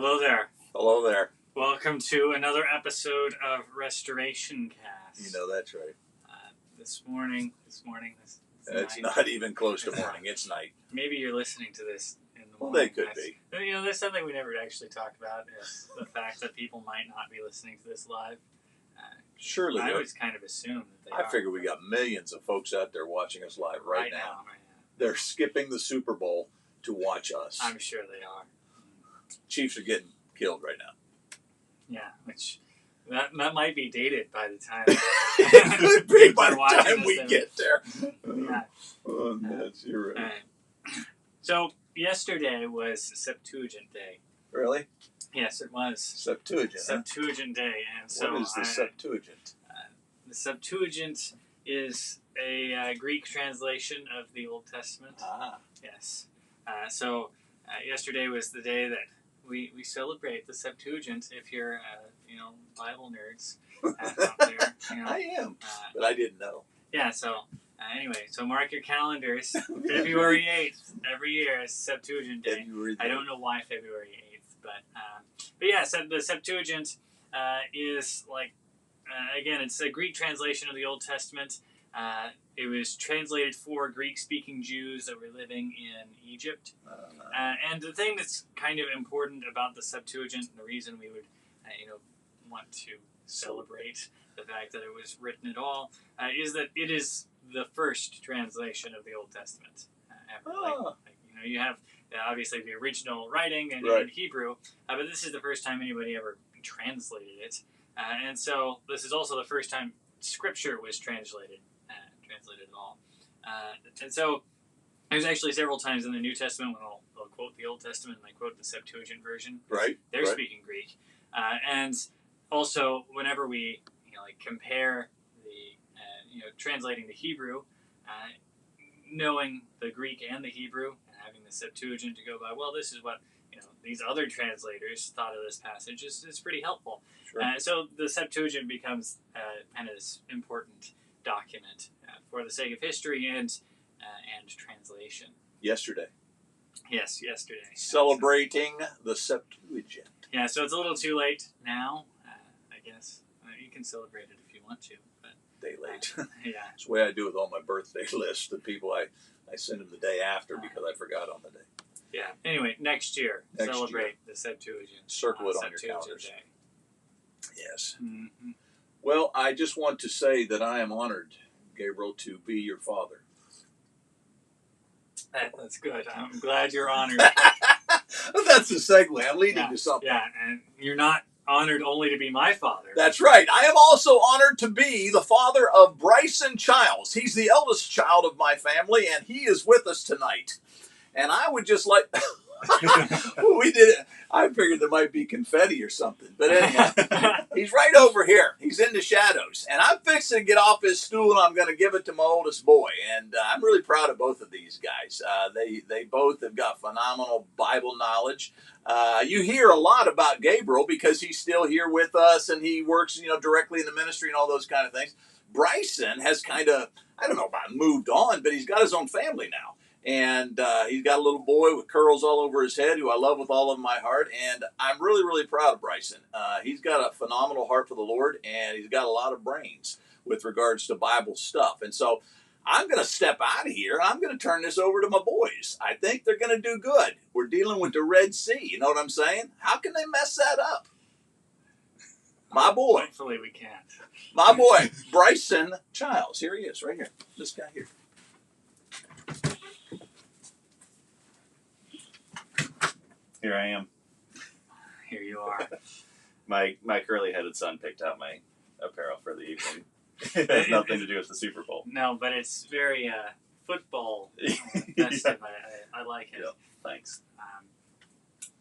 Hello there. Hello there. Welcome to another episode of RestorationCast. You know that's right. This morning. It's night. Not even close to morning. It's night. Maybe you're listening to this in the Well, morning. they could be. You know, there's something we never actually talked about is the fact that people might not be listening to this live. Surely. I always kind of assume that they are. I figure we got millions of folks out there watching us live right now. Right now. They're skipping the Super Bowl to watch us. I'm sure they are. Chiefs are getting killed right now. Yeah, which that might be dated by the time. It could be by the time we get there. Yeah. Oh, that's you're right. So yesterday was Septuagint Day. Really? Yes, it was. Septuagint. Septuagint Day, and so what is the Septuagint? The Septuagint is a Greek translation of the Old Testament. Ah. Yes. So yesterday was the day that we celebrate the Septuagint. If you're Bible nerds out there, I am, but I didn't know. Yeah. So anyway, so mark your calendars. February 8th every year is Septuagint Day. I don't know why February 8th, but yeah. So the Septuagint is like again, it's a Greek translation of the Old Testament. It was translated for Greek-speaking Jews that were living in Egypt. And the thing that's kind of important about the Septuagint, and the reason we would, want to celebrate the fact that it was written at all, is that it is the first translation of the Old Testament ever. You have obviously the original writing in Hebrew, but this is the first time anybody ever translated it. And so this is also the first time Scripture was translated at all. And so there's actually several times in the New Testament when I'll quote the Old Testament and I quote the Septuagint version. They're speaking Greek. And also whenever we compare the translating the Hebrew, knowing the Greek and the Hebrew and having the Septuagint to go by, well, this is what these other translators thought of this passage is pretty helpful. Sure. So the Septuagint becomes kind of this important document for the sake of history and translation. Yesterday. Yes, yesterday. Celebrating the Septuagint. Yeah, so it's a little too late now, I guess. You can celebrate it if you want to. But day late. Yeah. It's the way I do with all my birthday lists. The people I send them the day after because I forgot on the day. Yeah. Anyway, next year, celebrate the Septuagint. Circle it on your calendars. Day. Yes. Mm-hmm. Well, I just want to say that I am honored, Gabriel, to be your father. That's good. I'm glad you're honored. That's a segue. I'm leading to something. Yeah, and you're not honored only to be my father. That's right. I am also honored to be the father of Bryson Childs. He's the eldest child of my family, and he is with us tonight. And I would just like... we did it. I figured there might be confetti or something. But anyhow, he's right over here. He's in the shadows. And I'm fixing to get off his stool, and I'm going to give it to my oldest boy. And I'm really proud of both of these guys. They both have got phenomenal Bible knowledge. You hear a lot about Gabriel because he's still here with us, and he works directly in the ministry and all those kind of things. Bryson has kind of, I don't know about moved on, but he's got his own family now. And he's got a little boy with curls all over his head who I love with all of my heart. And I'm really, really proud of Bryson. He's got a phenomenal heart for the Lord, and he's got a lot of brains with regards to Bible stuff. And so I'm going to step out of here, and I'm going to turn this over to my boys. I think they're going to do good. We're dealing with the Red Sea. You know what I'm saying? How can they mess that up? My boy. Hopefully we can't. My boy, Bryson Childs. Here he is, right here. This guy here. Here I am. Here you are. My curly-headed son picked out my apparel for the evening. It has nothing to do with the Super Bowl. No, but it's very football festive. I like it. Yeah, thanks.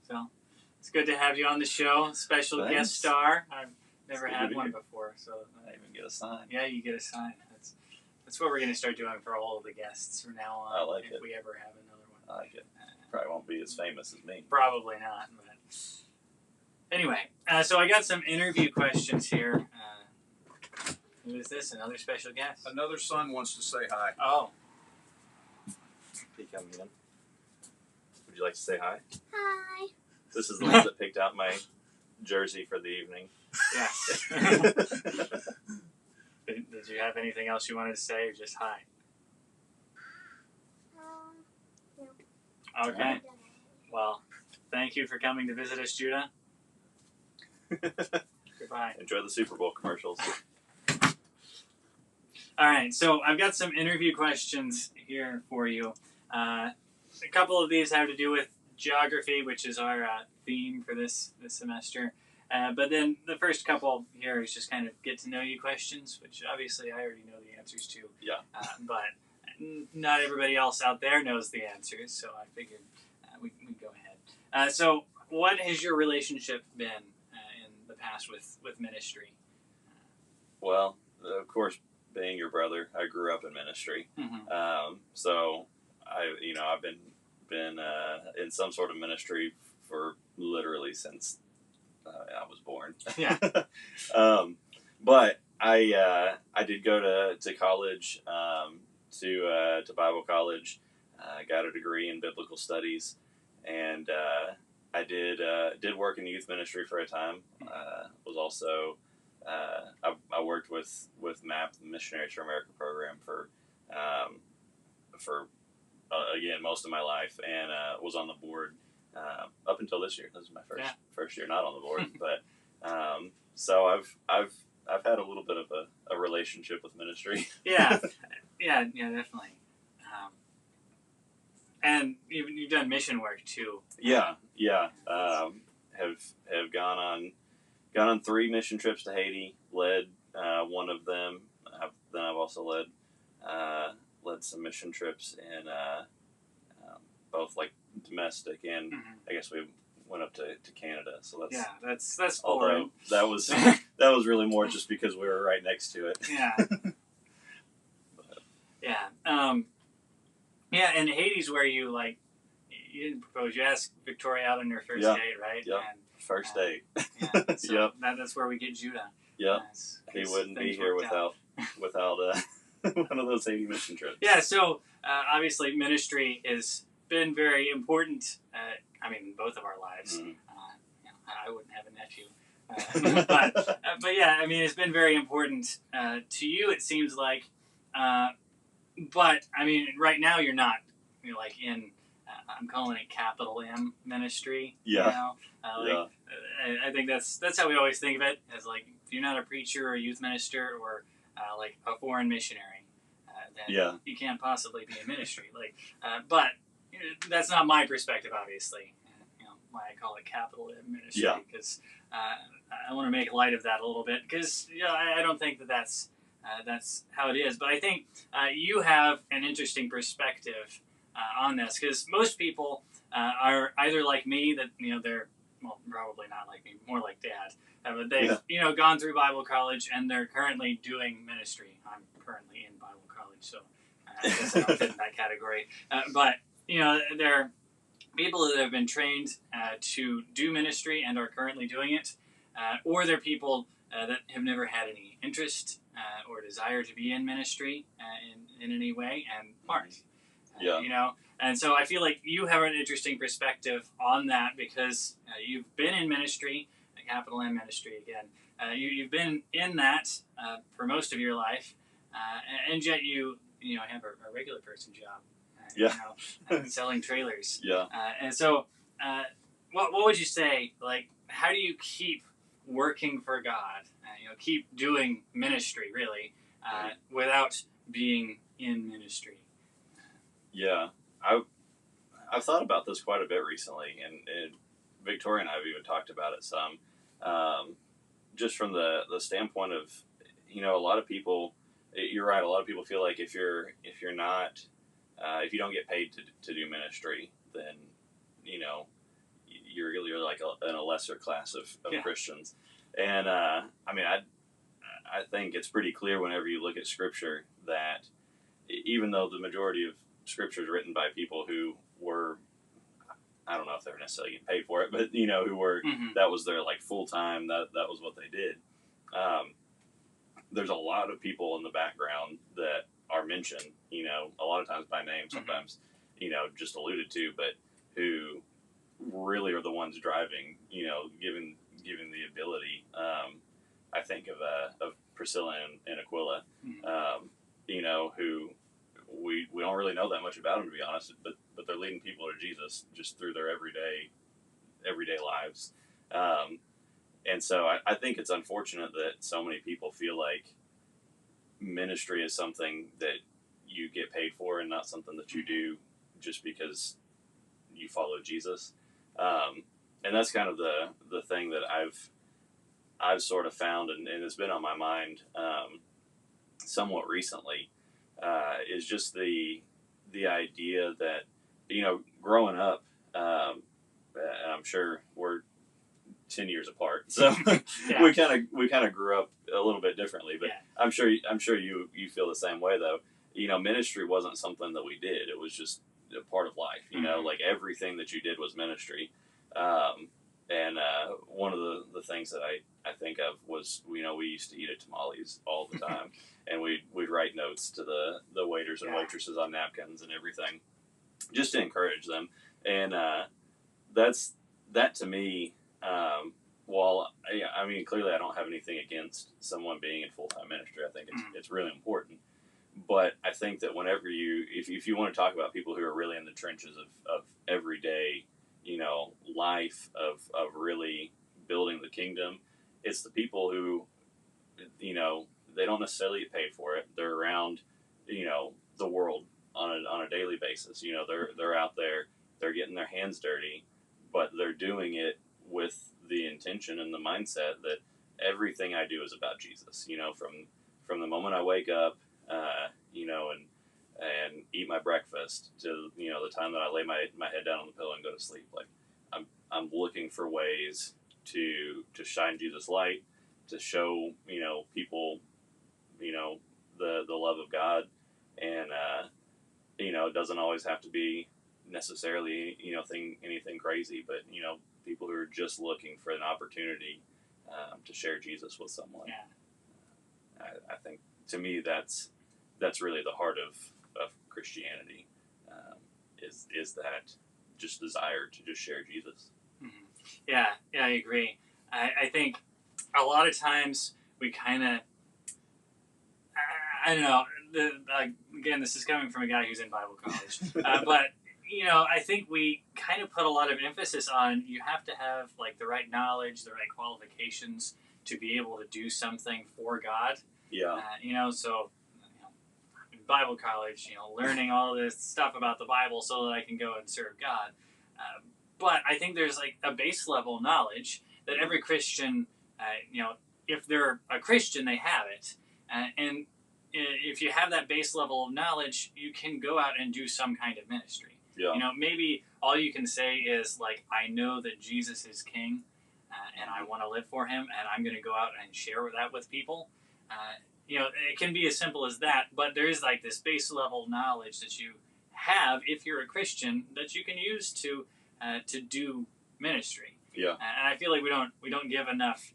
So it's good to have you on the show. Special guest star. I've never had one before, so I even get a sign. Yeah, you get a sign. That's what we're going to start doing for all of the guests from now on. I like it. If we ever have another one. I like it. Probably won't be as famous as me. Probably not. But anyway, so I got some interview questions here. Who is this? Another special guest? Another son wants to say hi. Oh. He coming in. Would you like to say hi? Hi. This is the one that picked out my jersey for the evening. Yes. Did you have anything else you wanted to say, or just hi? No. Okay. Well, thank you for coming to visit us, Judah. Goodbye. Enjoy the Super Bowl commercials. All right, so I've got some interview questions here for you. A couple of these have to do with geography, which is our theme for this semester. But then the first couple here is just kind of get to know you questions, which obviously I already know the answers to. Yeah. But not everybody else out there knows the answers, so I figured we go ahead. So what has your relationship been in the past with ministry? Well, of course, being your brother, I grew up in ministry. Mm-hmm. So I've been in some sort of ministry for literally since I was born. Yeah. But I did go to college, to Bible college. I got a degree in biblical studies, and I did work in youth ministry for a time. Was also I worked with MAP, the Missionaries for America program, for again most of my life, and was on the board up until this year. This is my first year not on the board, but so I've had a little bit of a relationship with ministry. Yeah, definitely. And you've done mission work too. Yeah. Have gone on 3 mission trips to Haiti. Led one of them. I've also led some mission trips in both like domestic and I guess we went up to Canada. So that's although that was really more just because we were right next to it. Yeah. Yeah, and Haiti's where you didn't propose. You asked Victoria out on your first date, right? Yep. And, first date. Yeah. So Yep. that's where we get Judah. Yep. He wouldn't be here without one of those Haiti mission trips. Yeah. So obviously, ministry has been very important. In both of our lives. Mm-hmm. I wouldn't have a nephew, but yeah, it's been very important to you. It seems like. But right now you're not. You're in. I'm calling it capital M ministry. Yeah. I think that's how we always think of it, as if you're not a preacher or a youth minister or a foreign missionary, then you can't possibly be in ministry. But that's not my perspective, obviously. Why I call it capital M ministry, because I want to make light of that a little bit, because I don't think that's how it is. But I think you have an interesting perspective on this, because most people are either like me, that they're probably not like me, more like Dad, but they've gone through Bible college and they're currently doing ministry. I'm currently in Bible college, so I guess I don't fit in that category. But they're people that have been trained to do ministry and are currently doing it, or they're people that have never had any interest or desire to be in ministry in any way and aren't. And so I feel like you have an interesting perspective on that, because you've been in ministry, capital M ministry again. You've been in that for most of your life, and yet you have a regular person job. Selling trailers. Yeah. And so, what would you say? How do you keep working for God? Keep doing ministry, really, without being in ministry. Yeah, I've thought about this quite a bit recently, and Victoria and I have even talked about it some. Just from the standpoint of, a lot of people. You're right. A lot of people feel like if you're not if you don't get paid to do ministry, then you're like in a lesser class of Christians. And I think it's pretty clear whenever you look at Scripture that even though the majority of Scripture is written by people who were, I don't know if they were necessarily getting paid for it, but who were that was their full time, that was what they did. There's a lot of people in the background that are mentioned, a lot of times by name, sometimes, just alluded to, but who really are the ones driving, given the ability. I think of Priscilla and Aquila, who we don't really know that much about them, to be honest, but they're leading people to Jesus just through their everyday lives. And so I think it's unfortunate that so many people feel like ministry is something that you get paid for and not something that you do just because you follow Jesus. And that's kind of the thing that I've sort of found, and it's been on my mind somewhat recently, is just the idea that, growing up, and I'm sure we're 10 years apart, so Yeah. we kind of grew up a little bit differently, but Yeah. I'm sure you feel the same way, though. Ministry wasn't something that we did. It was just a part of life, like everything that you did was ministry. And one of the things that I think of was, we used to eat at tamales all the time, and we'd write notes to the waiters and waitresses on napkins and everything, just to encourage them. And that to me, while clearly I don't have anything against someone being in full-time ministry. I think it's really important. But I think that whenever if you want to talk about people who are really in the trenches of everyday, life of really building the kingdom, it's the people who, they don't necessarily get paid for it. They're around, the world on a daily basis. They're out there, they're getting their hands dirty, but they're doing it with the intention and the mindset that everything I do is about Jesus. From the moment I wake up, and eat my breakfast to the time that I lay my head down on the pillow and go to sleep. Like I'm looking for ways to shine Jesus' light, to show people the love of God, and it doesn't always have to be necessarily anything crazy, but people who are just looking for an opportunity to share Jesus with someone. Yeah. I think, to me, that's really the heart of Christianity, is that just desire to just share Jesus. Mm-hmm. Yeah, I agree. I think a lot of times we kind of, I don't know, again, this is coming from a guy who's in Bible college, but I think we kind of put a lot of emphasis on, you have to have like the right knowledge, the right qualifications to be able to do something for God. Yeah. So in Bible college, learning all this stuff about the Bible so that I can go and serve God. But I think there's like a base level knowledge that every Christian, if they're a Christian, they have it. And if you have that base level of knowledge, you can go out and do some kind of ministry. Yeah. Maybe all you can say is like, I know that Jesus is King, and I want to live for Him, and I'm going to go out and share that with people. It can be as simple as that, but there is like this base level knowledge that you have if you're a Christian that you can use to do ministry. Yeah. And I feel like we don't give enough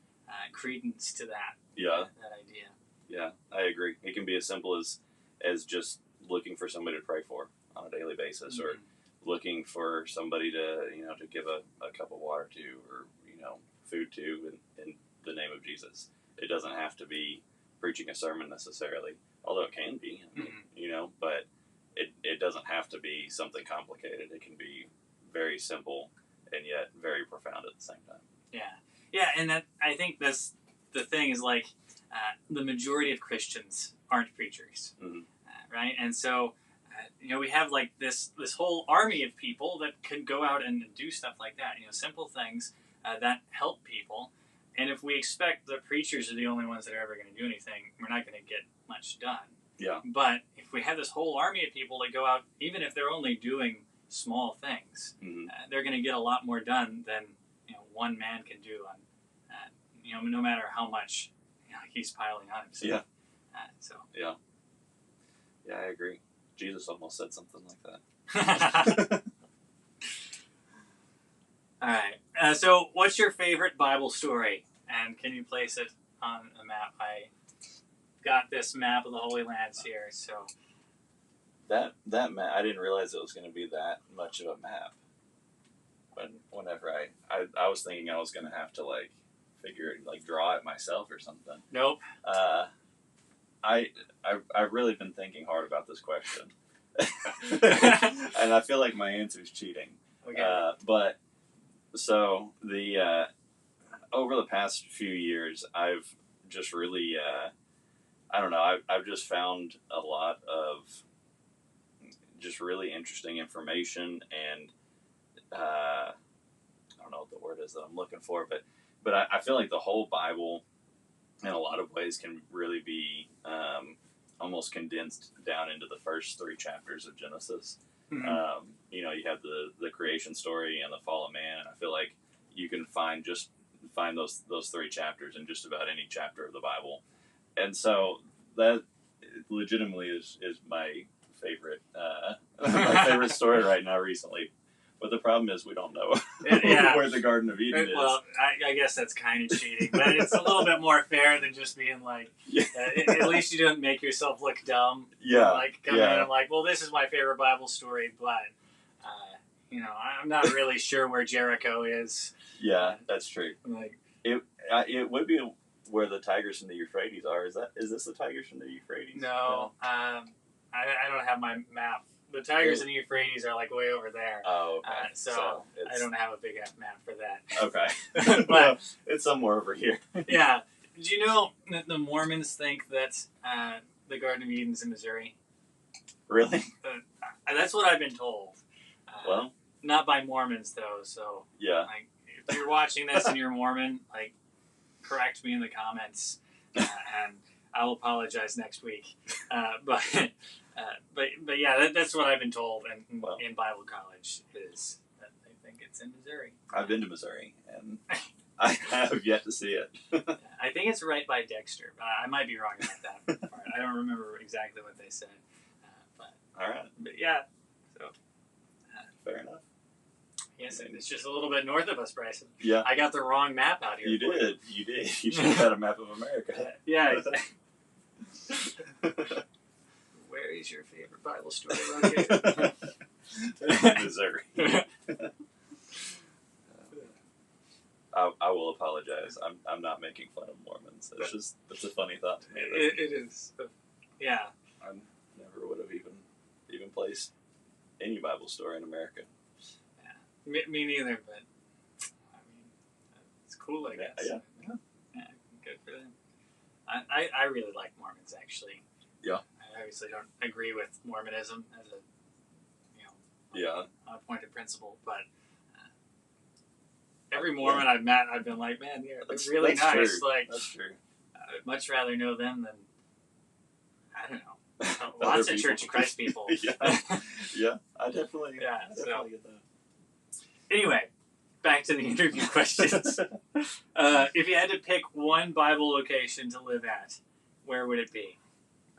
credence to that. Yeah. That idea. Yeah, I agree. It can be as simple as just looking for somebody to pray for on a daily basis, or looking for somebody to to give a cup of water to, or food to, in the name of Jesus. It doesn't have to be preaching a sermon necessarily, although it can be. But it doesn't have to be something complicated. It can be very simple and yet very profound at the same time. Yeah, and that, I think that's the thing, is like the majority of Christians aren't preachers, right? And so we have like this whole army of people that could go out and do stuff like that. Simple things that help people. And if we expect the preachers are the only ones that are ever going to do anything, we're not going to get much done. Yeah. But if we have this whole army of people that go out, even if they're only doing small things, they're going to get a lot more done than one man can do on, no matter how much he's piling on himself. Yeah. Yeah, I agree. Jesus almost said something like that. All right. So, what's your favorite Bible story? And can you place it on a map? I got this map of the Holy Lands here. So that map, I didn't realize it was going to be that much of a map. whenever I was thinking I was gonna have to like draw it myself or something. Nope. I've really been thinking hard about this question, and I feel like my answer is cheating. Okay. But so the over the past few years, I've just really I don't know. I've just found a lot of just really interesting information, and I don't know what the word is that I'm looking for, but I feel like the whole Bible, in a lot of ways, can really be almost condensed down into the first 3 chapters of Genesis. Mm-hmm. You have the creation story and the fall of man, and I feel like you can find those 3 chapters in just about any chapter of the Bible, and so that legitimately is my favorite my favorite story right now recently. But the problem is we don't know where the Garden of Eden is. Well, I guess that's kind of cheating, but it's a little bit more fair than just being like, at least you don't make yourself look dumb. Yeah. Like, come in and like, well, this is my favorite Bible story, but, I'm not really sure where Jericho is. Yeah, that's true. Like, it would be where the Tigris and the Euphrates are. Is this the Tigris and the Euphrates? No, I don't have my map. The Tigris and the Euphrates are like way over there. Oh, okay. So I don't have a big enough map for that. Okay. But it's somewhere over here. Yeah. Do you know that the Mormons think that the Garden of Eden's in Missouri? Really? That's what I've been told. Well, not by Mormons though. So yeah. Like, if you're watching this and you're Mormon, like, correct me in the comments, and I'll apologize next week. But yeah, that's what I've been told in Bible college is that they think it's in Missouri. I've been to Missouri, and I have yet to see it. I think it's right by Dexter. I might be wrong about that part. I don't remember exactly what they said. All right. But yeah, so. Fair enough. Yes, it's just a little bit north of us, Bryson. Yeah. I got the wrong map out here. You did. You should have had a map of America. Yeah. Where is your favorite Bible story located? Missouri. I will apologize. I'm not making fun of Mormons. It's a funny thought to me. It is. Yeah. I never would have even placed any Bible story in America. Yeah. Me neither, but I mean, it's cool, I guess. Yeah. Good for them. I really like Mormons, actually. Yeah. I obviously don't agree with Mormonism as a on a point of principle, but every Mormon I've met, I've been like, man, they're really nice. True. Like, that's true. I'd much rather know them than, I don't know, lots of Church of Christ people. Yeah, I definitely get that. Anyway, back to the interview questions. If you had to pick one Bible location to live at, where would it be?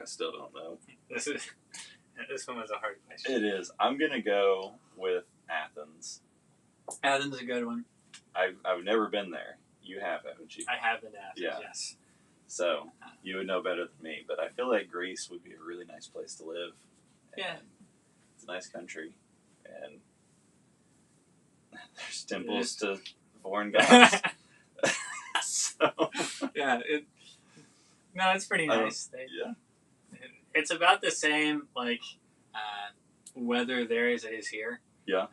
I still don't know. This one was a hard question. It is. I'm gonna go with Athens. Athens is a good one. I've never been there. You have, haven't you? I have been to Athens, yes. So you would know better than me, but I feel like Greece would be a really nice place to live. Yeah. It's a nice country, and there's temples to foreign gods. So yeah, it's pretty nice. It's about the same weather there as it is here. Yeah.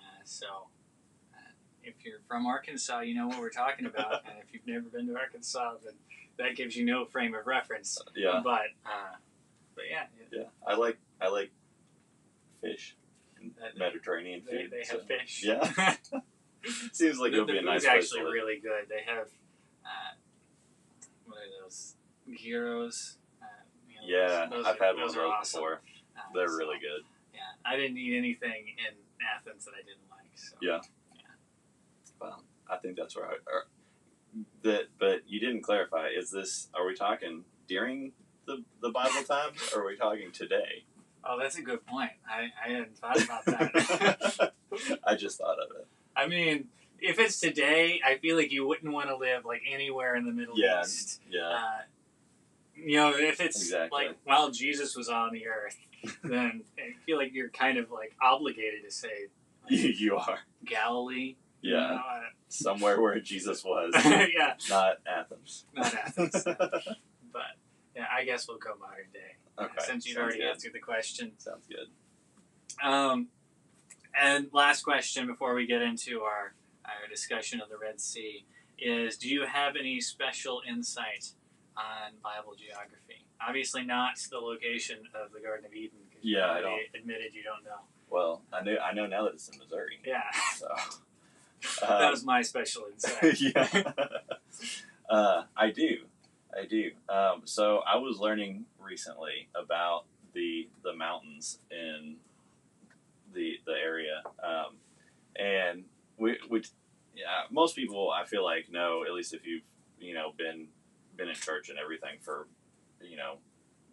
If you're from Arkansas, you know what we're talking about, and if you've never been to Arkansas, then that gives you no frame of reference. Yeah. But yeah. Yeah. I like fish. Mediterranean food. They have fish. Yeah. Seems like it'll be a nice place. The food's actually really good. They have what are those? Gyros. I've had one of those awesome. before. They're really good. Yeah, I didn't eat anything in Athens that I didn't like. So. Yeah. Well, I think that's right. But you didn't clarify. Are we talking during the Bible times, or are we talking today? Oh, that's a good point. I hadn't thought about that. I just thought of it. I mean, if it's today, I feel like you wouldn't want to live anywhere in the Middle East. Yeah. If it's while Jesus was on the earth, then I feel like you're kind of obligated to say you are Galilee, Yeah. Somewhere where Jesus was. Yeah. Not Athens. Not Athens. But, yeah, I guess we'll go modern day. Okay. Since you've Sounds already good. answered the question. Sounds good. And last question before we get into our discussion of the Red Sea is, do you have any special insight on Bible geography? Obviously not the location of the Garden of Eden, because you already admitted you don't know. Well, I know now that it's in Missouri. Yeah. So that was my special insight. Yeah. I do. So I was learning recently about the mountains in the area, and we most people, I feel like, know, at least if you've been in church and everything for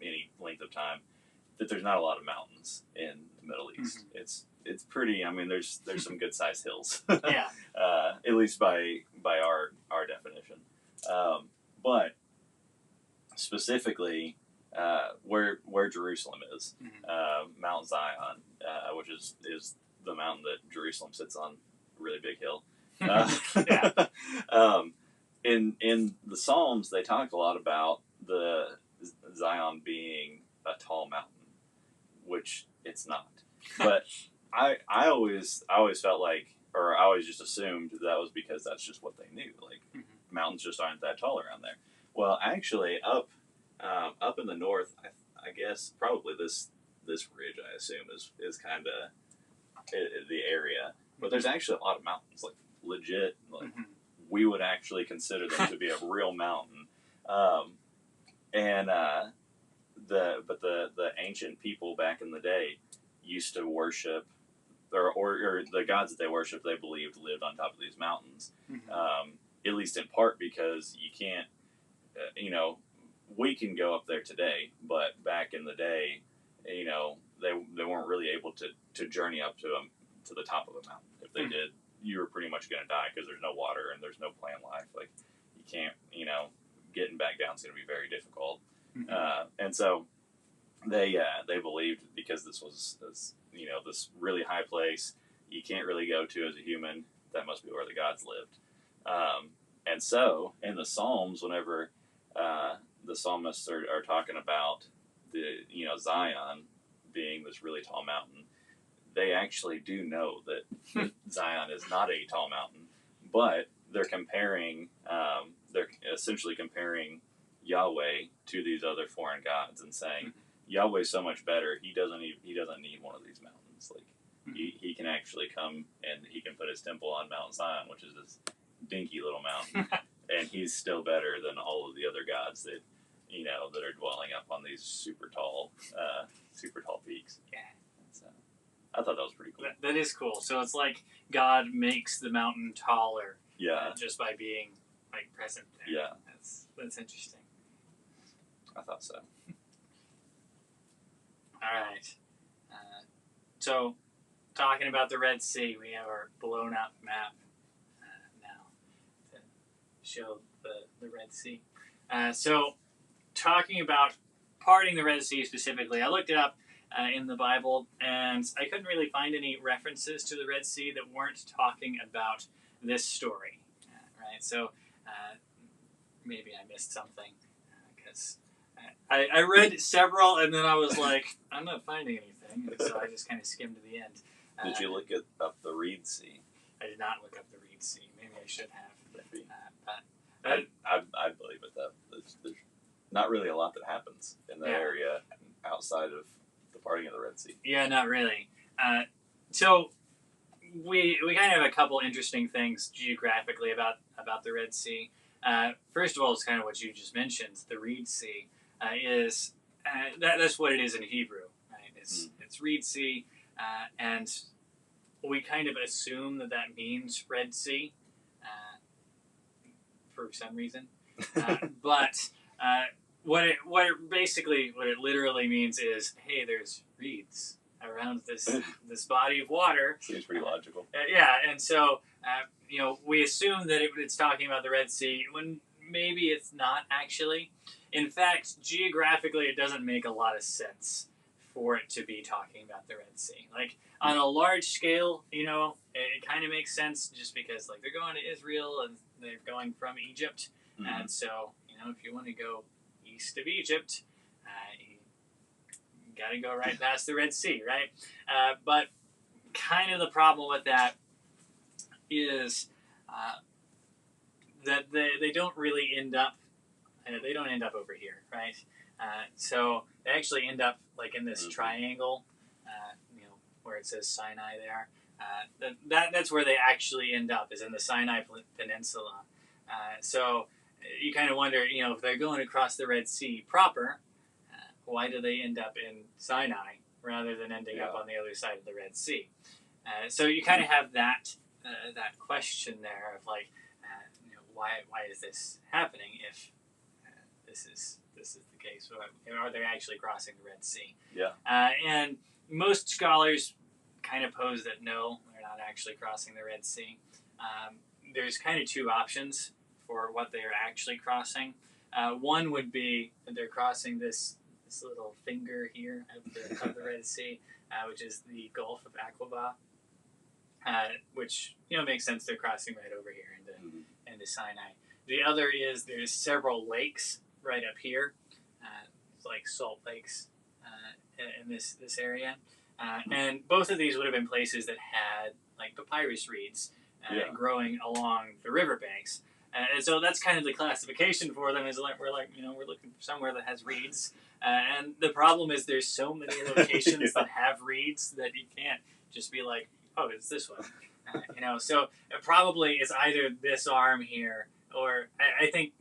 any length of time, that there's not a lot of mountains in the Middle East. Mm-hmm. It's pretty. I mean, there's some good sized hills. Yeah. At least by our definition. But specifically, where Jerusalem is, mm-hmm. Mount Zion, which is the mountain that Jerusalem sits on, a really big hill. Yeah. In the Psalms, they talk a lot about the Zion being a tall mountain, which it's not. But I always felt like, or I always just assumed that was because that's just what they knew. Like, mm-hmm. mountains just aren't that tall around there. Well, actually, up in the north, I guess probably this ridge, I assume, is kind of the area. But there's actually a lot of mountains, like legit. Like, mm-hmm. we would actually consider them to be a real mountain. The ancient people back in the day used to worship, or the gods that they worshiped, they believed lived on top of these mountains. Mm-hmm. At least in part because you can't, we can go up there today, but back in the day, they weren't really able to journey up to the top of a mountain. If they mm-hmm. did, you were pretty much going to die because there's no water and there's no plant life. Like, you can't, getting back down is going to be very difficult. Mm-hmm. And so they believed, because this was this really high place you can't really go to as a human, that must be where the gods lived. And so in the Psalms, whenever the psalmists are talking about the Zion being this really tall mountain, they actually do know that Zion is not a tall mountain, but they're essentially comparing Yahweh to these other foreign gods and saying, mm-hmm. Yahweh's so much better. He doesn't need one of these mountains. Like, mm-hmm. he can actually come and he can put his temple on Mount Zion, which is this dinky little mountain, and he's still better than all of the other gods that that are dwelling up on these super tall peaks. Yeah. So I thought that was pretty cool. That is cool. So it's like God makes the mountain taller. Yeah. Just by being present there. Yeah. That's interesting. I thought so. All right. So, talking about the Red Sea, we have our blown up map now to show the Red Sea. So, talking about parting the Red Sea specifically, I looked it up in the Bible, and I couldn't really find any references to the Red Sea that weren't talking about this story. Right? So, maybe I missed something, because I read several, and then I was like, I'm not finding anything, and so I just kind of skimmed to the end. Did you look up the Reed Sea? I did not look up the Reed Sea. Maybe I should have. Maybe. I believe it, though. There's not really a lot that happens in that area outside of the parting of the Red Sea. Yeah, not really. So we kind of have a couple interesting things geographically about the Red Sea. First of all, it's kind of what you just mentioned. The Reed Sea is that's what it is in Hebrew, right? It's Reed Sea, and we kind of assume that means Red Sea for some reason. But what it literally means is, hey, there's reeds around this body of water. Seems pretty logical. And so we assume that it's talking about the Red Sea when maybe it's not actually. In fact, geographically, it doesn't make a lot of sense for it to be talking about the Red Sea. Like, on a large scale, it kind of makes sense just because, like, they're going to Israel and they're going from Egypt. Mm-hmm. And so, if you want to go east of Egypt, you got to go right past the Red Sea, right? But kind of the problem with that is that they don't really end up, they don't end up over here, right? So they actually end up like in this triangle, where it says Sinai there. That's where they actually end up, is in the Sinai Peninsula. So you kind of wonder, if they're going across the Red Sea proper, why do they end up in Sinai rather than ending up on the other side of the Red Sea? So you kind of have that question there of like, why is this happening if this is the case? Are they actually crossing the Red Sea? Yeah. And most scholars kind of pose that no, they're not actually crossing the Red Sea. There's kind of two options for what they are actually crossing. One would be that they're crossing this little finger here of the Red Sea, which is the Gulf of Aqaba, which makes sense. They're crossing right over here into Sinai. The other is there's several lakes right up here, like salt lakes in this area, and both of these would have been places that had like papyrus reeds growing along the riverbanks. And so that's kind of the classification for them, is like we're looking for somewhere that has reeds. And the problem is there's so many locations that have reeds that you can't just be like, oh, it's this one. So it probably is either this arm here, or I think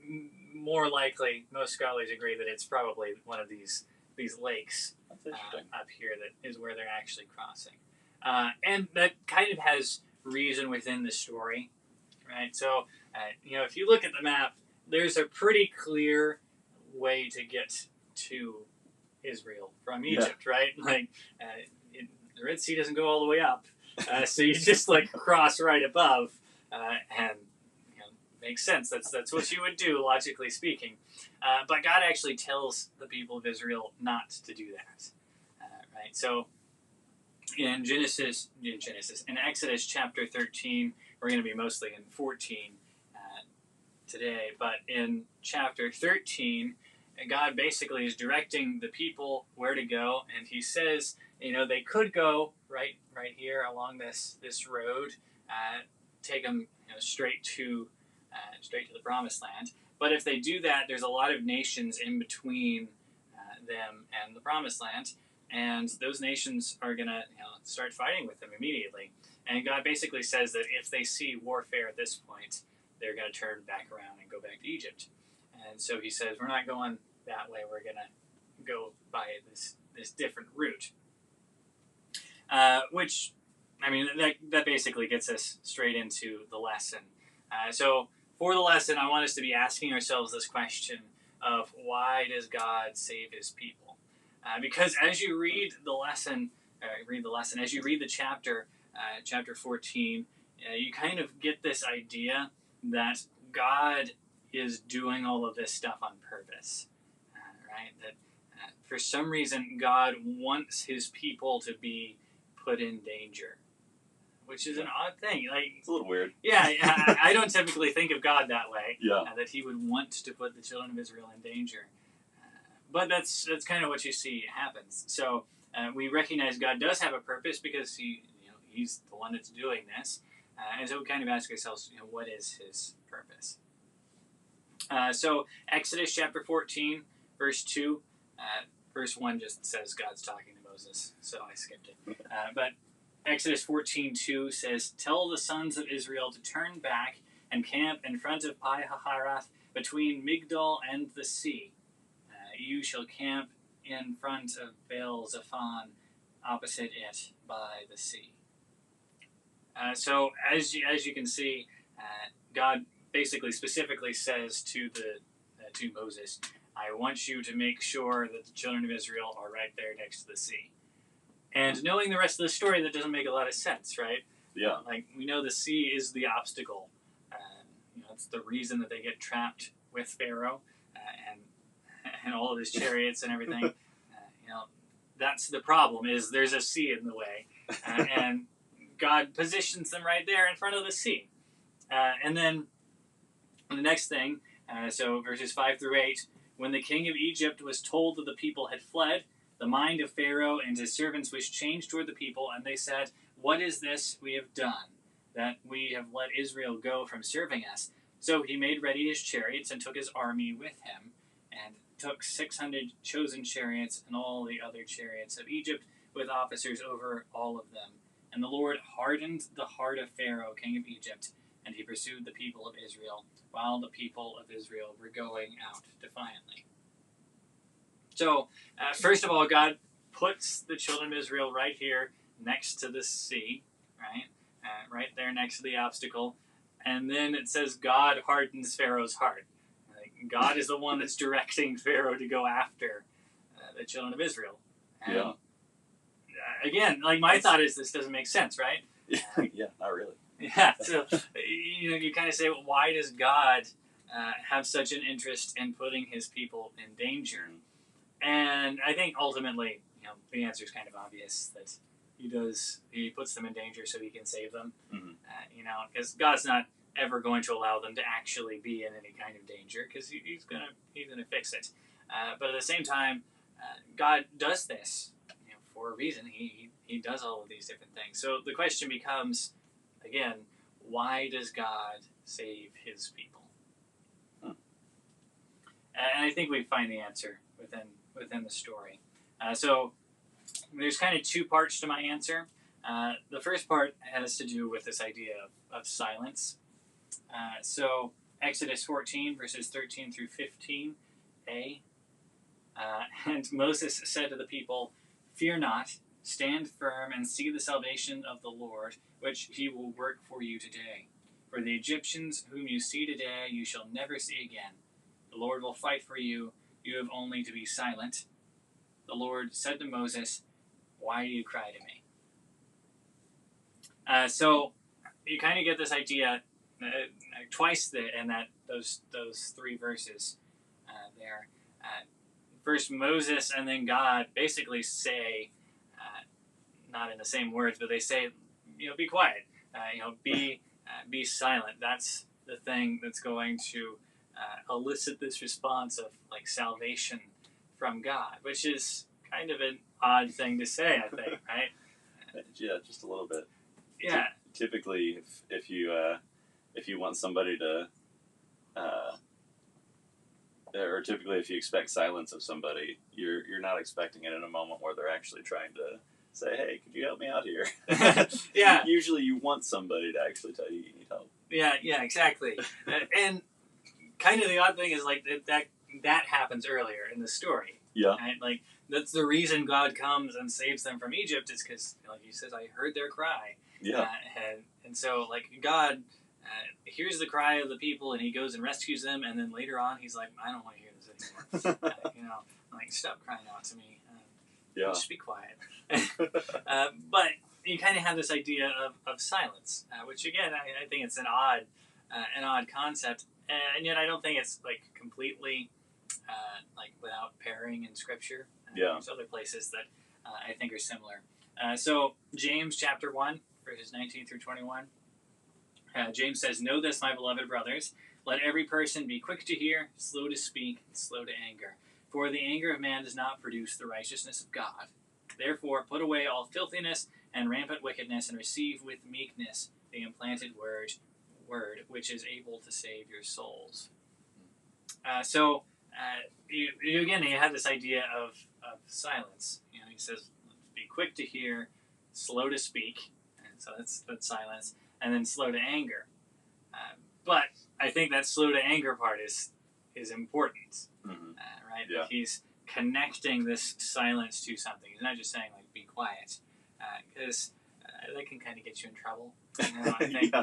more likely most scholars agree that it's probably one of these lakes up here that is where they're actually crossing. And that kind of has reason within the story, right? So, if you look at the map, there's a pretty clear way to get to Israel from Egypt, right? Like, the Red Sea doesn't go all the way up, so you just like cross right above, and makes sense. That's what you would do, logically speaking. But God actually tells the people of Israel not to do that, right? So in Exodus chapter 13, we're going to be mostly in 14 today, but in chapter 13, God basically is directing the people where to go, and he says, they could go right here along this road, take them straight to the promised land. But if they do that, there's a lot of nations in between them and the promised land, and those nations are going to start fighting with them immediately. And God basically says that if they see warfare at this point, they're going to turn back around and go back to Egypt. And so he says, we're not going that way. We're going to go by this different route. Which, that basically gets us straight into the lesson. So for the lesson, I want us to be asking ourselves this question of, why does God save his people? Because as you read the lesson, as you read the chapter 14, you kind of get this idea that God is doing all of this stuff on purpose, right? That for some reason God wants his people to be put in danger, which is an odd thing. Like, it's a little weird. Yeah, I don't typically think of God that way. Yeah. That he would want to put the children of Israel in danger. But that's kind of what you see happens. So we recognize God does have a purpose because he's the one that's doing this. And so we kind of ask ourselves, what is his purpose? So Exodus chapter 14, verse 2. Verse 1 just says God's talking to Moses, so I skipped it. But Exodus 14:2 says, "Tell the sons of Israel to turn back and camp in front of Pi-hahiroth between Migdol and the sea. You shall camp in front of Baal-Zephon opposite it by the sea." So as you can see, God basically specifically says to Moses, I want you to make sure that the children of Israel are right there next to the sea. And knowing the rest of the story, that doesn't make a lot of sense, right? Yeah. Like, we know the sea is the obstacle. It's the reason that they get trapped with Pharaoh and all of his chariots and everything. that's the problem, is there's a sea in the way. And God positions them right there in front of the sea. And then the next thing, so verses 5 through 8, when the king of Egypt was told that the people had fled, the mind of Pharaoh and his servants was changed toward the people, and they said, "What is this we have done, that we have let Israel go from serving us?" So he made ready his chariots and took his army with him, and took 600 chosen chariots and all the other chariots of Egypt, with officers over all of them. And the Lord hardened the heart of Pharaoh, king of Egypt, and he pursued the people of Israel, while the people of Israel were going out defiantly. So, first of all, God puts the children of Israel right here next to the sea, right? Right there next to the obstacle. And then it says God hardens Pharaoh's heart. God is the one that's directing Pharaoh to go after the children of Israel. And, again, like my thought is this doesn't make sense, right? Yeah, not really. Yeah, so you kind of say, well, why does God have such an interest in putting his people in danger? And I think ultimately, the answer is kind of obvious, that he puts them in danger so he can save them. Mm-hmm. Because God's not ever going to allow them to actually be in any kind of danger, because he's gonna fix it. But at the same time, God does this for a reason. He does all of these different things. So the question becomes, again, why does God save his people? And I think we find the answer within the story. So there's kind of two parts to my answer. The first part has to do with this idea of silence. So Exodus 14, verses 13 through 15a. And Moses said to the people, "Fear not, stand firm and see the salvation of the Lord, which he will work for you today. For the Egyptians whom you see today you shall never see again. The Lord will fight for you. You have only to be silent." The Lord said to Moses, "Why do you cry to me?" So you kind of get this idea twice in those three verses there. First, Moses and then God basically say, not in the same words, but they say, be quiet, be silent. That's the thing that's going to elicit this response of like salvation from God, which is kind of an odd thing to say, I think, right? Yeah, just a little bit. Yeah. Typically, if you want somebody to, or typically if you expect silence of somebody, you're not expecting it in a moment where they're actually trying to say, "Hey, could you help me out here?" Yeah. Usually, you want somebody to actually tell you need help. Yeah, exactly. And kind of the odd thing is like that happens earlier in the story. Yeah. Right? Like that's the reason God comes and saves them from Egypt, is because, like he says, "I heard their cry." Yeah. And so like God hears the cry of the people and he goes and rescues them, and then later on he's like, "I don't want to hear this anymore." Like, stop crying out to me. Just be quiet. But you kind of have this idea of silence, which again I think it's an odd concept, and yet I don't think it's like completely like without pairing in Scripture. There's other places that I think are similar. So James chapter 1, verses 19 through 21. James says, "Know this, my beloved brothers, let every person be quick to hear, slow to speak, and slow to anger. For the anger of man does not produce the righteousness of God. Therefore put away all filthiness and rampant wickedness, and receive with meekness the implanted word which is able to save your souls." So you have this idea of silence. He says, "Be quick to hear, slow to speak," and so that's silence, and then slow to anger. But I think that slow to anger part is important, right? Yeah. He's connecting this silence to something. He's not just saying like be quiet, because that can kind of get you in trouble. I think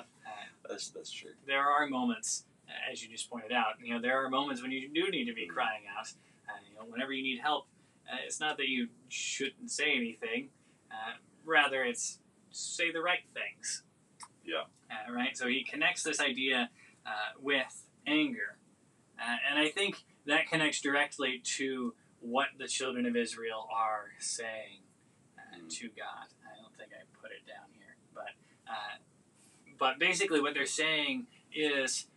that's true. there are moments, as you just pointed out. There are moments when you do need to be crying out. Whenever you need help, it's not that you shouldn't say anything. Rather, it's say the right things. Yeah. Right? So he connects this idea with anger. And I think that connects directly to what the children of Israel are saying to God. I don't think I put it down here, but basically what they're saying is,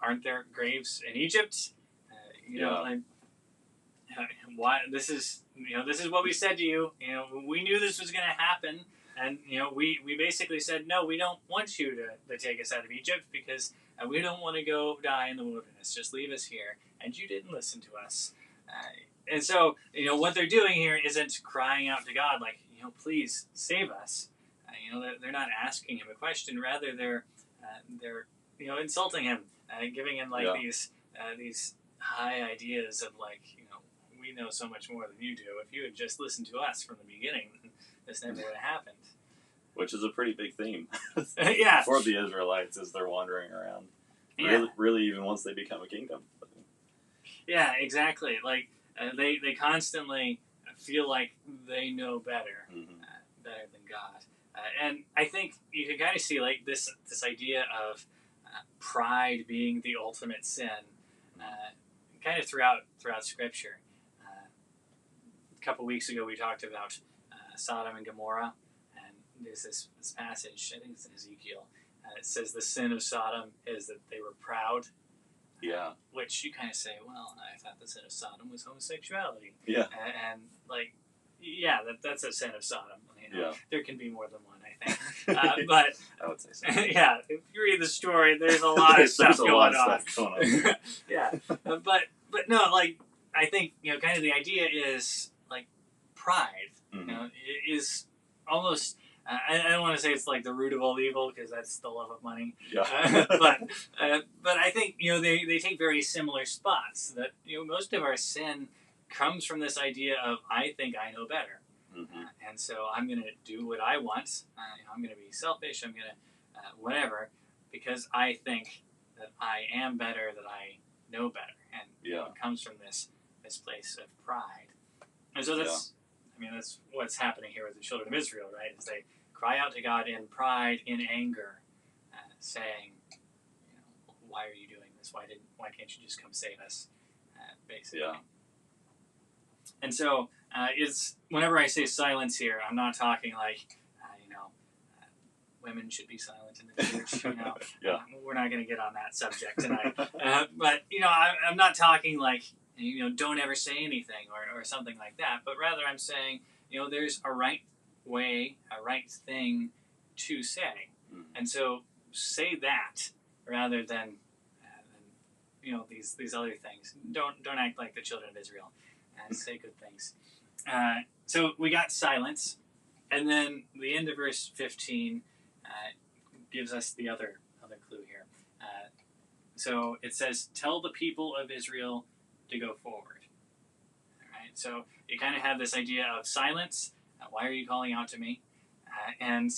aren't there graves in Egypt? Why this is what we said to you. We knew this was going to happen, and we basically said, no, we don't want you to take us out of Egypt because we don't want to go die in the wilderness. Just leave us here. And you didn't listen to us. And so what they're doing here isn't crying out to God like, please save us. They're not asking him a question. Rather, they're insulting him, giving him these high ideas of we know so much more than you do. If you had just listened to us from the beginning, this never would have happened. Which is a pretty big theme yeah. for the Israelites as they're wandering around. Yeah. Really, even once they become a kingdom. Yeah, exactly. They constantly feel like they know better, better than God. And I think you can kind of see this idea of pride being the ultimate sin, kind of throughout Scripture. A couple weeks ago, we talked about Sodom and Gomorrah, and there's this passage, I think it's in Ezekiel. It says the sin of Sodom is that they were proud. Yeah. Which you kind of say, well, I thought the sin of Sodom was homosexuality. Yeah. And that's a sin of Sodom. There can be more than one, I think. But I would say so. Yeah, if you read the story, there's a lot of stuff going on. Yeah, but no, I think kind of the idea is pride. It is almost. I don't want to say it's the root of all evil because that's the love of money. Yeah. But I think they take very similar spots. That most of our sin comes from this idea of I think I know better, and so I'm going to do what I want. I'm going to be selfish. I'm going to whatever because I think that I am better, that I know better, and it comes from this place of pride. And so that's what's happening here with the children of Israel, right? Is they cry out to God in pride, in anger, saying, why are you doing this? Why can't you just come save us? Basically. Yeah. And so, whenever I say silence here, I'm not talking women should be silent in the church. We're not going to get on that subject tonight. But I'm not talking don't ever say anything or something like that. But rather, I'm saying there's a right way, a right thing to say, and so say that rather than these other things. Don't act like the children of Israel and say good things. So we got silence, and then the end of verse 15 gives us the other clue here. So it says, "Tell the people of Israel to go forward." All right. So you kind of have this idea of silence. Why are you calling out to me? And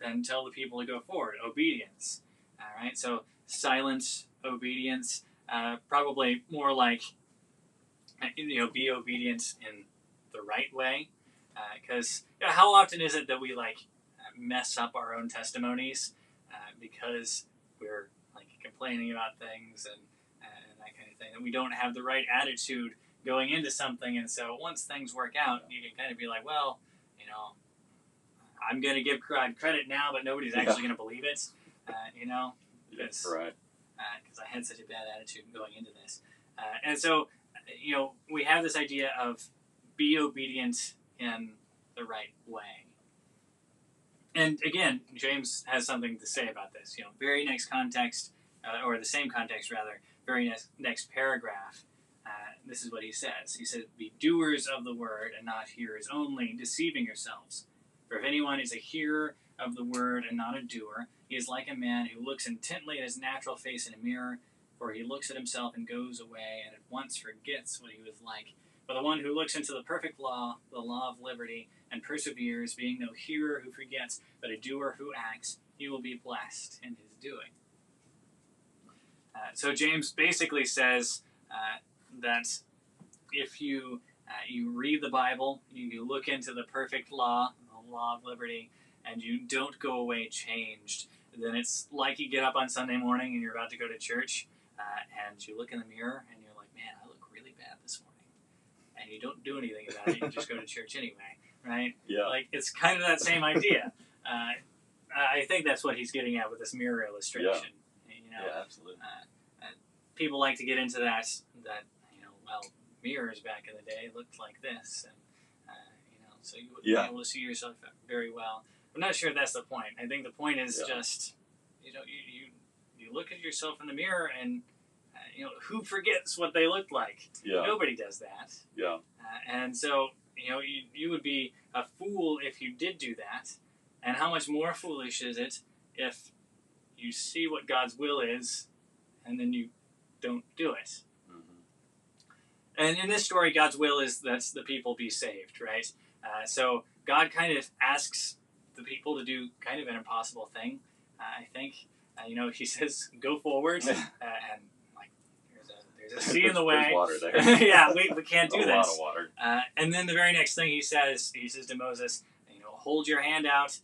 then tell the people to go forward. Obedience. All right. So silence, obedience. Probably more be obedient in the right way. Because how often is it that we mess up our own testimonies because we're complaining about things and that kind of thing, and we don't have the right attitude going into something, and so once things work out, you can kind of be like, well, I'm going to give God credit now, but nobody's actually going to believe it, because right. Because I had such a bad attitude going into this, and so we have this idea of be obedient in the right way. And again, James has something to say about this. Very next context, or the same context rather, very next paragraph, this is what he says. He said, "Be doers of the word and not hearers only, deceiving yourselves. For if anyone is a hearer of the word and not a doer, he is like a man who looks intently at his natural face in a mirror, for he looks at himself and goes away and at once forgets what he was like. But the one who looks into the perfect law, the law of liberty, and perseveres, being no hearer who forgets, but a doer who acts, he will be blessed in his doing." So James basically says that if you read the Bible, you look into the perfect law, the law of liberty, and you don't go away changed, then it's like you get up on Sunday morning and you're about to go to church, and you look in the mirror and you're like, man, I look really bad this morning. and you don't do anything about it. You just go to church anyway, right? Yeah. Like, it's kind of that same idea. I think that's what he's getting at with this mirror illustration. You know, Yeah, absolutely. People like to get into that well, mirrors back in the day looked like this, and so you wouldn't be able to see yourself very well. I'm not sure that's the point. I think the point is just, you look at yourself in the mirror, and who forgets what they looked like? Yeah. Nobody does that. Yeah. And so you would be a fool if you did do that. And how much more foolish is it if you see what God's will is, and then you don't do it? And in this story, God's will is that the people be saved, right? So God kind of asks the people to do kind of an impossible thing, I think. He says, go forward, and like there's a sea in the way. There's water there. Yeah, we can't do this. A lot of water. And then the very next thing he says to Moses, hold your hand out,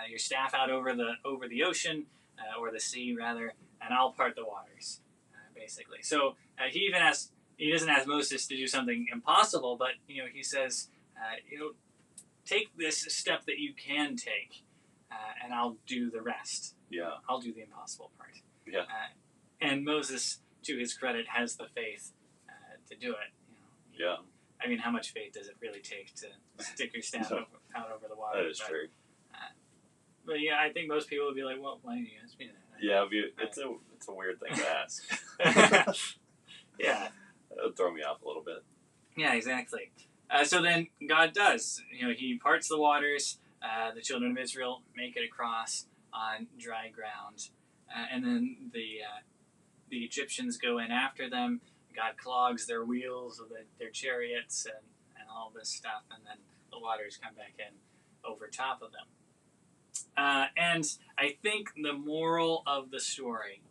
your staff out over the ocean, or the sea rather, and I'll part the waters, basically. So he doesn't ask Moses to do something impossible, but he says, take this step that you can take, and I'll do the rest. Yeah. I'll do the impossible part. Yeah. And Moses, to his credit, has the faith to do it. Yeah. I mean, how much faith does it really take to stick your staff out over the water? That is true. But yeah, I think most people would be like, "Well, why do you ask me that?" Yeah, it's a weird thing to ask. Yeah. It'll throw me off a little bit. Yeah, exactly. So then God does. He parts the waters. The children of Israel make it across on dry ground, and then the Egyptians go in after them. God clogs their wheels of their chariots and all this stuff, and then the waters come back in over top of them. And I think the moral of the story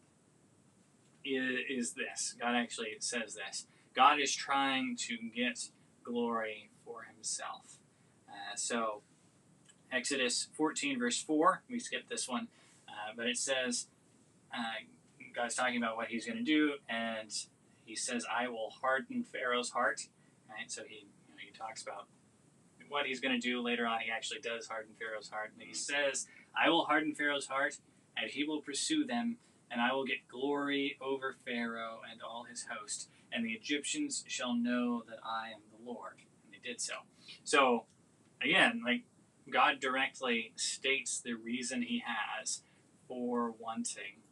is this. God actually says this. God is trying to get glory for himself. So Exodus 14 verse 4, we skipped this one, but it says, God's talking about what he's going to do, and he says, I will harden Pharaoh's heart. Right? So he talks about what he's going to do later on. He actually does harden Pharaoh's heart. And he says, I will harden Pharaoh's heart, and he will pursue them, and I will get glory over Pharaoh and all his host, and the Egyptians shall know that I am the Lord. And they did so. So, again, God directly states the reason he has for wanting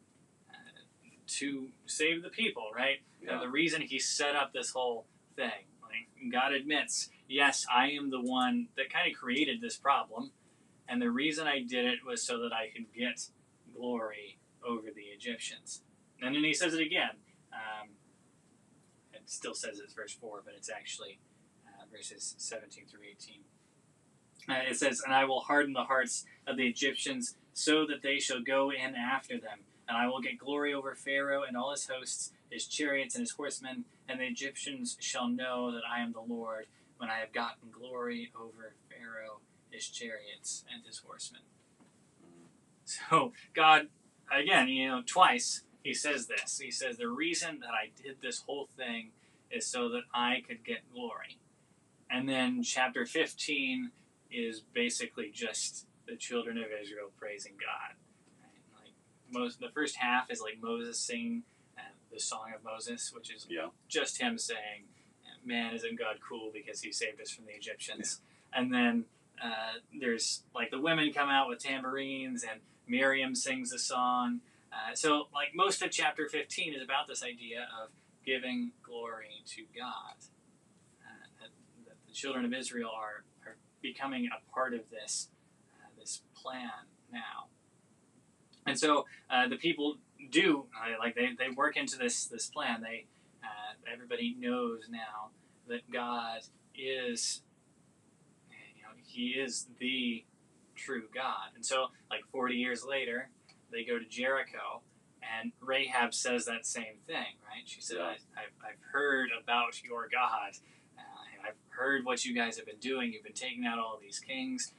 to save the people, right? Yeah. The reason he set up this whole thing. God admits, yes, I am the one that kind of created this problem, and the reason I did it was so that I could get glory over the Egyptians. And then he says it again. It still says it's verse 4, but it's actually verses 17 through 18. It says, and I will harden the hearts of the Egyptians so that they shall go in after them. And I will get glory over Pharaoh and all his hosts, his chariots and his horsemen, and the Egyptians shall know that I am the Lord when I have gotten glory over Pharaoh, his chariots, and his horsemen. So God, again, twice he says this. He says, the reason that I did this whole thing is so that I could get glory. And then chapter 15 is basically just the children of Israel praising God. The first half is like Moses singing the Song of Moses, which is just him saying, man, isn't God cool because he saved us from the Egyptians. Yeah. And then there's the women come out with tambourines, and Miriam sings a song. So most of chapter 15 is about this idea of giving glory to God. That the children of Israel are becoming a part of this plan now. And so the people do they work into this plan. Everybody knows now that God is he is the true God. And so 40 years later, they go to Jericho, and Rahab says that same thing, right? She said, I've heard about your God. I've heard what you guys have been doing. You've been taking out all of these kings.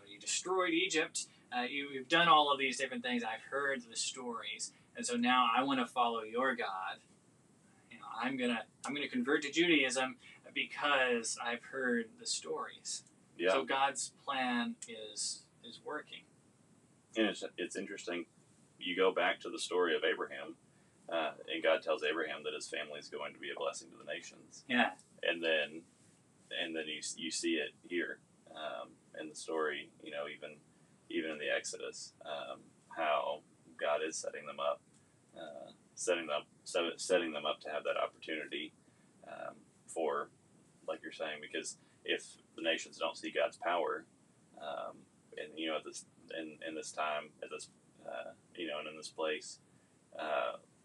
You destroyed Egypt. You've done all of these different things. I've heard the stories, and so now I want to follow your God. I'm gonna convert to Judaism because I've heard the stories. Yeah. So God's plan is working. And it's interesting. You go back to the story of Abraham, and God tells Abraham that his family is going to be a blessing to the nations. Yeah. And then you see it here in the story. Even in the Exodus, how God is setting them up to have that opportunity for, like you're saying, because if the nations don't see God's power, and at this in this time, at this and in this place,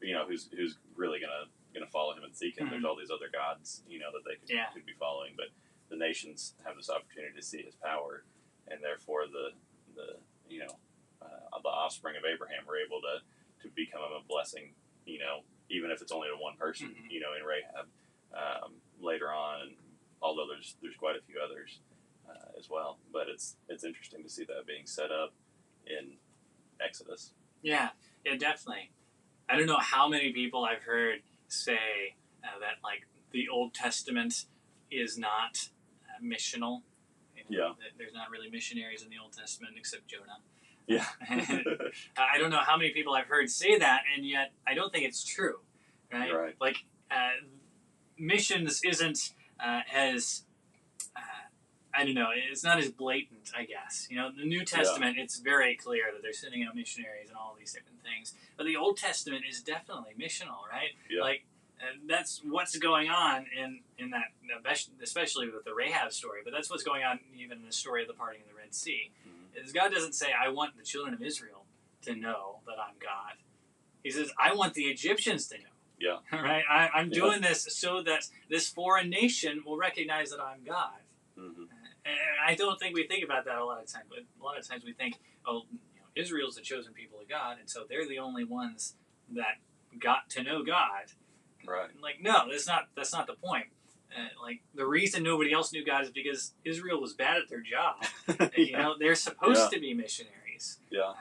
who's really gonna follow him and seek him? Mm-hmm. There's all these other gods, that they could be following, but the nations have this opportunity to see his power, and therefore the offspring of Abraham were able to become a blessing, even if it's only to one person, Mm-hmm. In Rahab later on, and although there's quite a few others as well, but it's interesting to see that being set up in Exodus. Yeah, definitely. I don't know how many people I've heard say that like the Old Testament is not missional. That there's not really missionaries in the Old Testament except Jonah. Yeah. I don't know how many people I've heard say that, and yet I don't think it's true. Right? Like missions isn't as I don't know. It's not as blatant, I guess. The New Testament, it's very clear that they're sending out missionaries and all these different things. But the Old Testament is definitely missional, right? Yeah. Like, that's what's going on in that, especially with the Rahab story. But that's what's going on even in the story of the parting of the Red Sea. Mm-hmm. Is God doesn't say, I want the children of Israel to know that I'm God. He says, I want the Egyptians to know. Yeah. Right? I'm doing this so that this foreign nation will recognize that I'm God. Mm-hmm. And I don't think we think about that a lot of times. But a lot of times we think, Israel's the chosen people of God, and so they're the only ones that got to know God. Right. Like, no, that's not the point. Like, the reason nobody else knew God is because Israel was bad at their job. They're supposed to be missionaries. Yeah.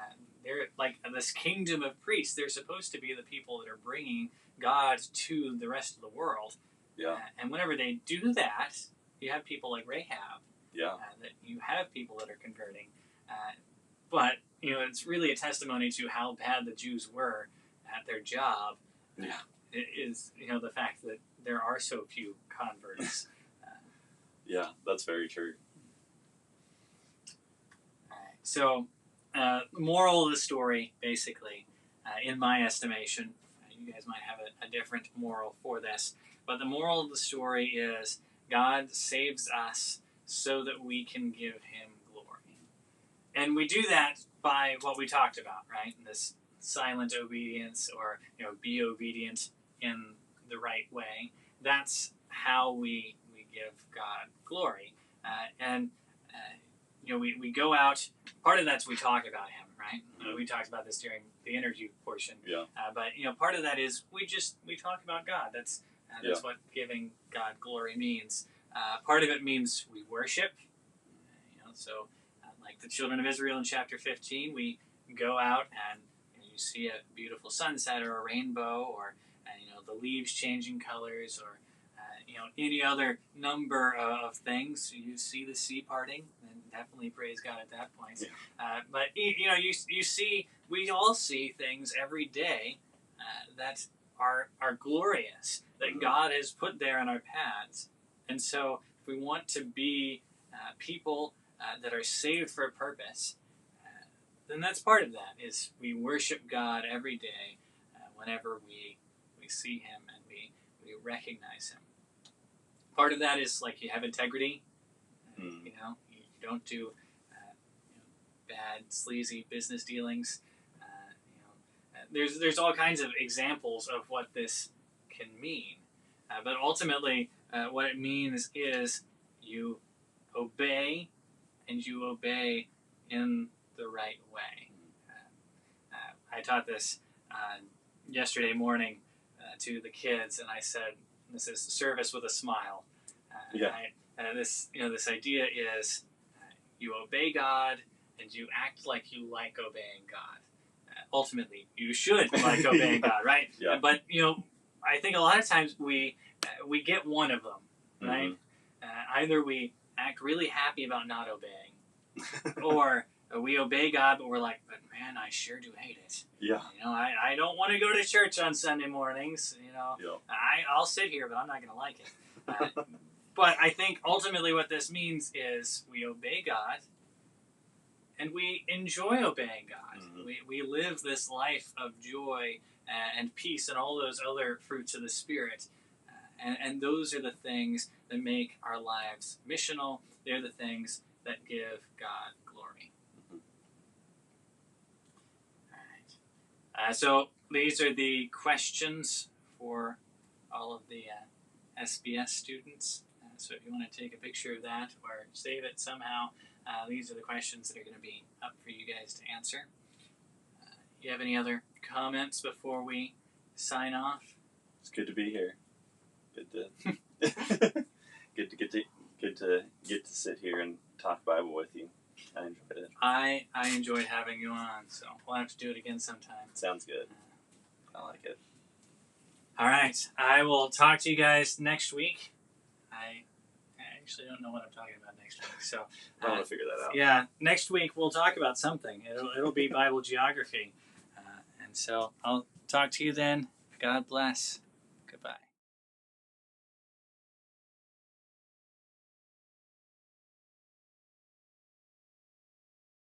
They're like this kingdom of priests. They're supposed to be the people that are bringing God to the rest of the world. Yeah. And whenever they do that, you have people like Rahab. Yeah. That you have people that are converting. But, it's really a testimony to how bad the Jews were at their job. Yeah. It is, the fact that there are so few converts. Yeah, that's very true. All right. So, the moral of the story, basically, in my estimation, you guys might have a different moral for this, but the moral of the story is God saves us so that we can give him glory. And we do that by what we talked about, right? This silent obedience, or, be obedient in the right way. That's how we give God glory. We go out, part of that's we talk about him, right? Mm-hmm. We talked about this during the interview portion. Yeah. But, part of that is we talk about God. That's what giving God glory means. Part of it means we worship. So like the children of Israel in chapter 15, we go out and you see a beautiful sunset or a rainbow, or the leaves changing colors, or any other number of things. You see the sea parting, and definitely praise God at that point. Yeah. But you see, we all see things every day that are glorious, that Mm-hmm. God has put there in our paths. And so if we want to be people that are saved for a purpose, then that's part of that, is we worship God every day whenever we see him and we recognize him. Part of that is like you have integrity. You don't do bad, sleazy business dealings. There's all kinds of examples of what this can mean. But ultimately, what it means is you obey, and you obey in the right way. I taught this yesterday morning to the kids, and I said, "This is service with a smile." This idea is you obey God, and you act like you like obeying God. Ultimately, you should like obeying God, right? Yeah. But I think a lot of times we get one of them. right? Either we act really happy about not obeying, or we obey God, but we're like, but man, I sure do hate it. Yeah. You know, I don't want to go to church on Sunday mornings. You know, Yep. I'll sit here, but I'm not going to like it. But I think ultimately what this means is we obey God, and we enjoy obeying God. We live this life of joy and peace and all those other fruits of the Spirit. And those are the things that make our lives missional. They're the things that give God glory. All right. So these are the questions for all of the SBS students. So if you want to take a picture of that or save it somehow, these are the questions that are going to be up for you guys to answer. You have any other comments before we sign off? It's good to be here. Good to get to sit here and talk Bible with you. I enjoyed it. I enjoyed having you on, so we'll have to do it again sometime. Sounds good. I like it. All right. I will talk to you guys next week. I actually don't know what I'm talking about next week, so I want to figure that out. Yeah, next week we'll talk about something. It'll be Bible geography, and so I'll talk to you then. God bless.